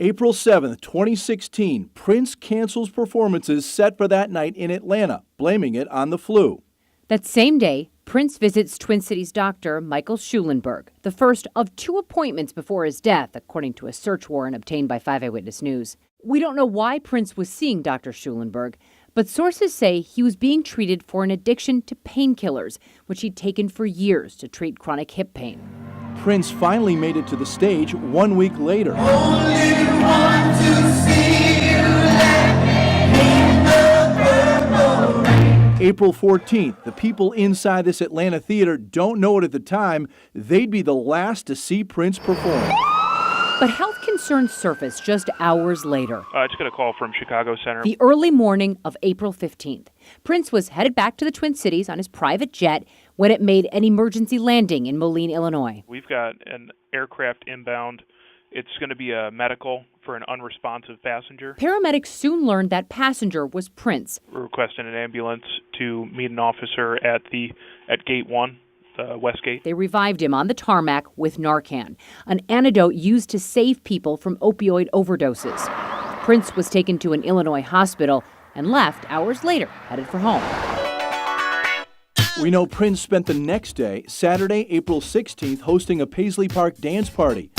April 7th, 2016, Prince cancels performances set for that night in Atlanta, blaming it on the flu. That same day, Prince visits Twin Cities doctor Michael Schulenberg, the first of 2 appointments before his death, according to a search warrant obtained by 5 Eyewitness News. We don't know why Prince was seeing Dr. Schulenberg, but sources say he was being treated for an addiction to painkillers, which he'd taken for years to treat chronic hip pain. Prince finally made it to the stage 1 week later. April 14th, the people inside this Atlanta theater don't know it at the time. They'd be the last to see Prince perform. But health concerns surfaced just hours later. I just got a call from Chicago Center. The early morning of April 15th. Prince was headed back to the Twin Cities on his private jet when it made an emergency landing in Moline, Illinois. We've got an aircraft inbound. It's going to be a medical for an unresponsive passenger. Paramedics soon learned that passenger was Prince. We're requesting an ambulance to meet an officer at Gate 1. West Gate. They revived him on the tarmac with Narcan, an antidote used to save people from opioid overdoses. Prince was taken to an Illinois hospital and left hours later, headed for home. We know Prince spent the next day, Saturday, April 16th, hosting a Paisley Park dance party.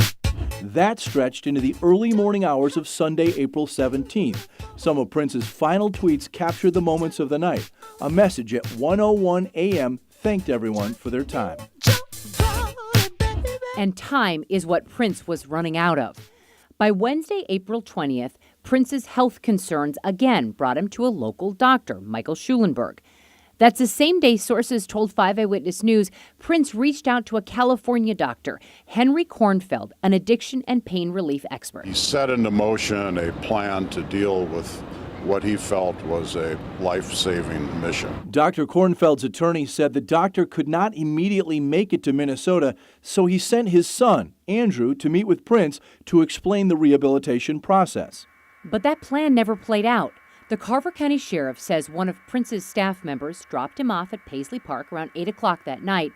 That stretched into the early morning hours of Sunday, April 17th. Some of Prince's final tweets captured the moments of the night. A message at 1:01 a.m. thanked everyone for their time. And time is what Prince was running out of. By Wednesday, April 20th, Prince's health concerns again brought him to a local doctor, Michael Schulenberg. That's the same day sources told 5 Eyewitness News Prince reached out to a California doctor, Henry Kornfeld, an addiction and pain relief expert. He set into motion a plan to deal with what he felt was a life-saving mission. Dr. Kornfeld's attorney said the doctor could not immediately make it to Minnesota, so he sent his son, Andrew, to meet with Prince to explain the rehabilitation process. But that plan never played out. The Carver County Sheriff says one of Prince's staff members dropped him off at Paisley Park around 8 o'clock that night,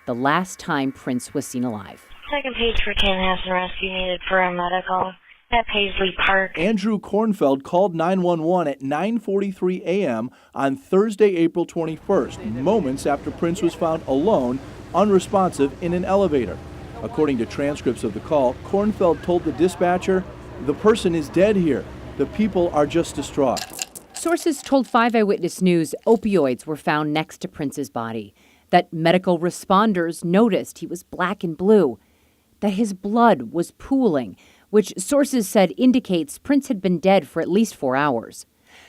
the last time Prince was seen alive. Second page for Chanhassen rescue needed for a medical at Paisley Park. Andrew Kornfeld called 911 at 9:43 a.m. on Thursday, April 21st, moments after Prince was found alone, unresponsive in an elevator. According to transcripts of the call, Kornfeld told the dispatcher, "The person is dead here. The people are just distraught." Sources told 5 Eyewitness News opioids were found next to Prince's body, that medical responders noticed he was black and blue, that his blood was pooling, which sources said indicates Prince had been dead for at least 4 hours.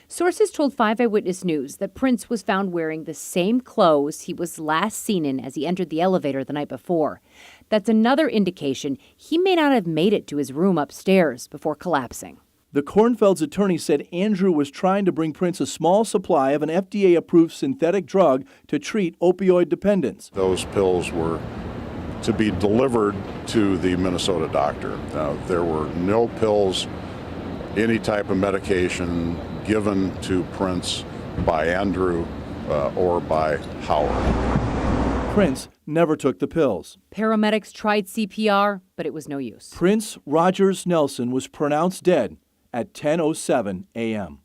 Sources told 5 Eyewitness News that Prince was found wearing the same clothes he was last seen in as he entered the elevator the night before. That's another indication he may not have made it to his room upstairs before collapsing. The Kornfeld's attorney said Andrew was trying to bring Prince a small supply of an FDA-approved synthetic drug to treat opioid dependence. Those pills were to be delivered to the Minnesota doctor. Now, there were no pills, any type of medication given to Prince by Andrew or by Howard. Prince never took the pills. Paramedics tried CPR, but it was no use. Prince Rogers Nelson was pronounced dead at 10:07 a.m.